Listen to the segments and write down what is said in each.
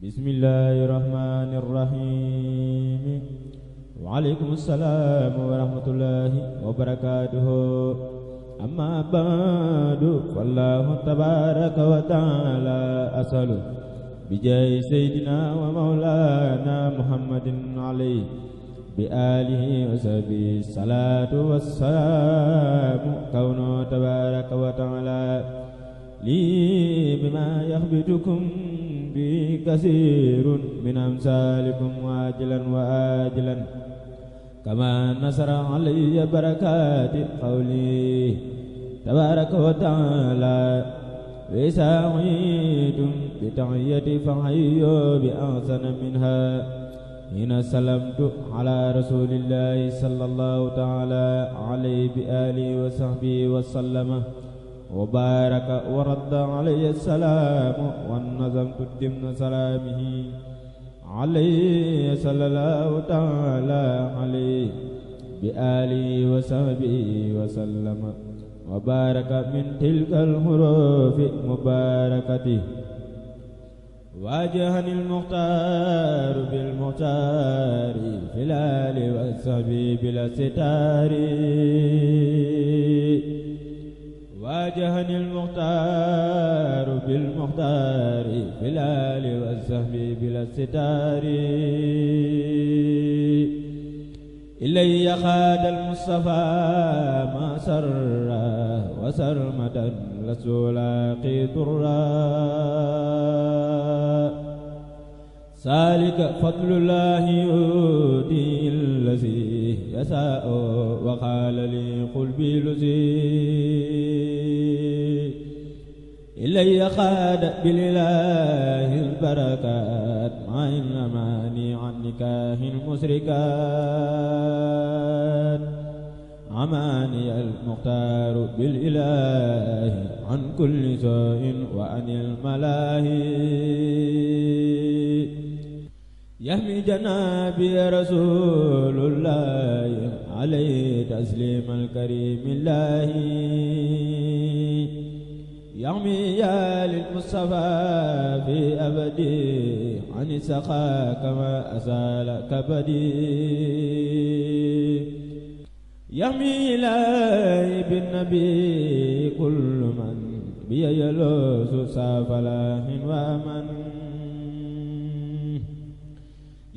bismillahi rahmani rahim. Waaleykum salaam wa rahmatullahi wa barakatuhu. Amma ba'du, wallahu tabaraka wa ta'ala asalu bijaahi sayyidina wa mawlana muhammadin alayhi bi alihi wa sahbihi salatu wassalamu kawnu tabaraka wa ta'ala li bima yakhbitukum bi kasirun min amsalikum wajilan wa ajilan kama nasara alayya barakati qawli tabaraka wa ta'ala wa sa'itum bi tahiyyati fahayyu bi ahsana minha hina salamtu ala rasulillahi sallallahu ta'ala alayhi bi alihi wa sahbihi wa sallama wa baraka wa radda alayhi assalamu wa nazamtu dimna salamihi alayhi sallallahu ta'ala alayhi bi alihi wa sahbihi wa sallama wa baraka min tilkal hurufi mubarakati wajahani al-mukhtar bil mukhtari fil ali wa sahbi bila sitari wajahani al-mukhtar bil mukhtari fil ali wa sahbi bila sitari ilayya khada al-mustafa ma sarra wa sarmadan rasulaqi turra salika fadlullahi yuti allazi yasa'u wa qala li qulbi luzi ilayya khada billahi albarakat ma innamani an nikahin musrikat amani al-mukhtar bil ilahi an kulli sa'in wa anil malahi yahmi janabi rasulullahi alayhi taslim al-karimillahi yahmi ya lil-mustafa fi abadi an saqa kama asala kabadi yahmi ilahi bin-nabi kullu man biya yalusu safalahin wa man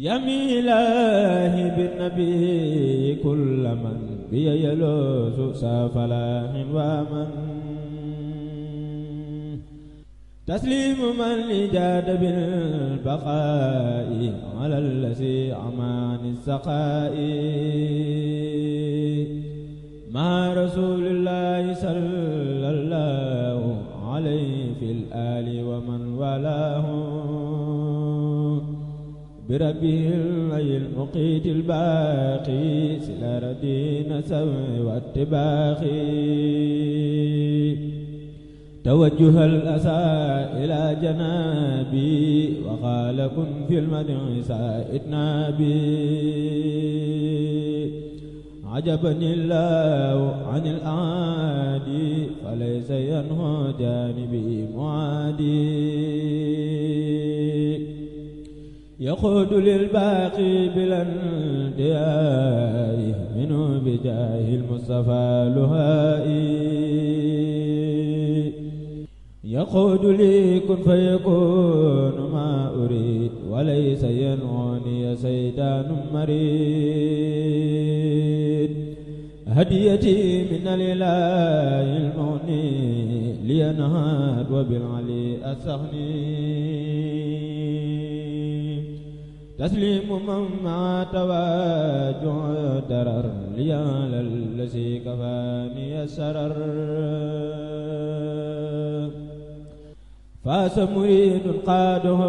yahmi ilahi bin-nabi kullu man biya yalusu safalahin wa man taslimu man lijada bil baqa'i ala allazi amani saqa'i ma rasulillahi sallallahu alayhi fil ali wa man walahu bi rabbil ayyil muqitil baqi sila radina sawi wa ittibaqi توجه الأسى إلى جنابي وقال كن في المدع سائدنا بي عجبني الله عن الأعادي فليس ينهى جانبي معادي يقود للباقي بلا انتهاء منه بجاه المصطفى لهائي يقود لي كن فيكون ما أريد وليس ينعني سيدان مريد هديتي من الإله المغني لينهاد وبالعلي أستغني تسليم من مع تواجع درر ليال الذي كفاني السرر فاس مريد قاده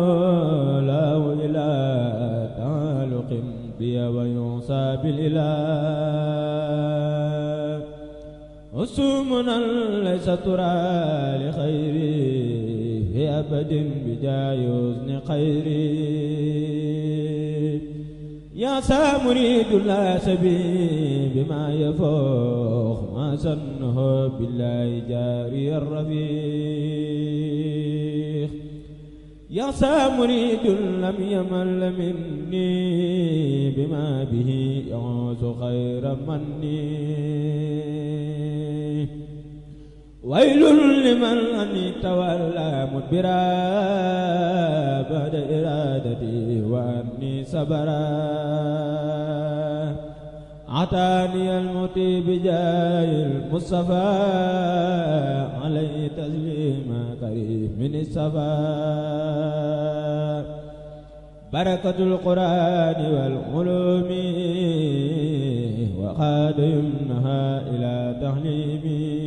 له إلى تعلق بي ويوصى بالإله أسومنا ليس ترى لخيري في أبد بجاي حسن خيري يا سامريد لا سبي بما يفوق ما سنه بالله جاري الرفيق يخشى مريد لم يمل مني بما به يعوز خير مني ويل لمن أن تولى مدبرا بعد إرادتي وأني صبرا عطاني الموت بجاه المصطفى عليه تسليم كريم من الصفا بركة القرآن والعلوم وقاد يمنها إلى تحليمي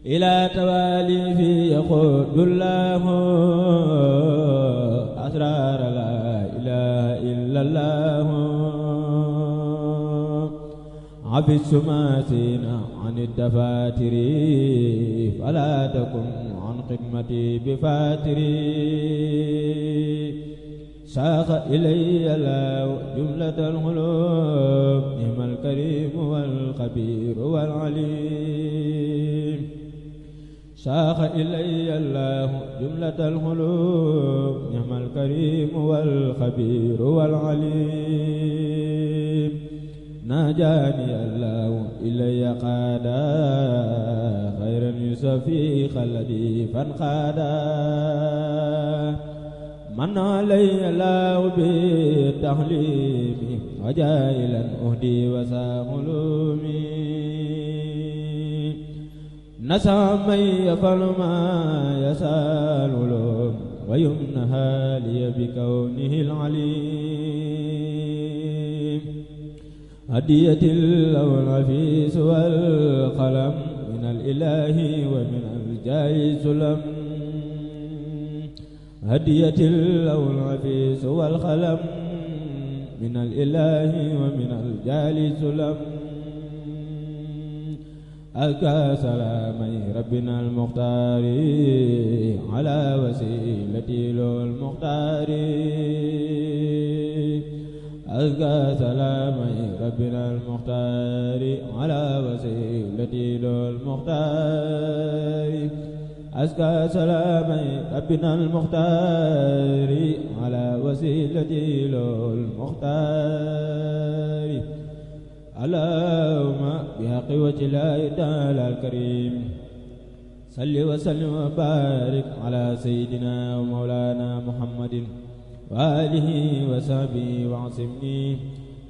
إلى تواليف يقود الله أسرار لا إله إلا الله عبس ماسينا عن الدفاتر فلا تكن عن خدمتي بفاتري ساق إلي الله جملة القلوب نعم الكريم والخبير والعليم ساق إلي الله جملة القلوب نعم الكريم والخبير والعليم ناجاني الله إلي قادا خيرا يصفي خلدي فانقادا من علي الله بالتحليم وجائلا أهدي وساهلومي نسى من يفعل ما يسال له ويمنها لي بكونه العليم هدية له العفيس والقلم من الإله ومن الجاه سلم هدية له العفيس والقلم من الإله ومن الجاه سلم أزكى سلامي ربنا المختار على وسيلتي له المختار أزكى سلامي ربنا المختار على وسيلتي له المختار أزكى سلامي ربنا المختار على وسيلتي له المختار اللهم بحق وجه الله تعالى الكريم صل وسلم وبارك على سيدنا ومولانا محمد وآله وصحبه واعصمني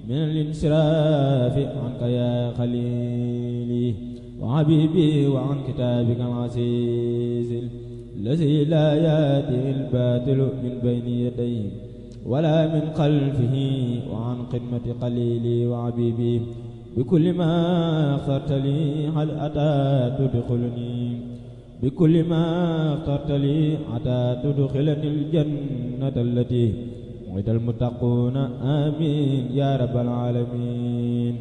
من الانصراف عنك يا خليلي وحبيبي وعن كتابك العزيز الذي لا يأتي الباطل من بين يديه ولا من خلفه وعن خدمة قليلي وعبيبي بكل ما اخترت لي هل أتى تدخلني بكل ما اخترت لي حتى تدخلني الجنة التي وعد المتقون آمين يا رب العالمين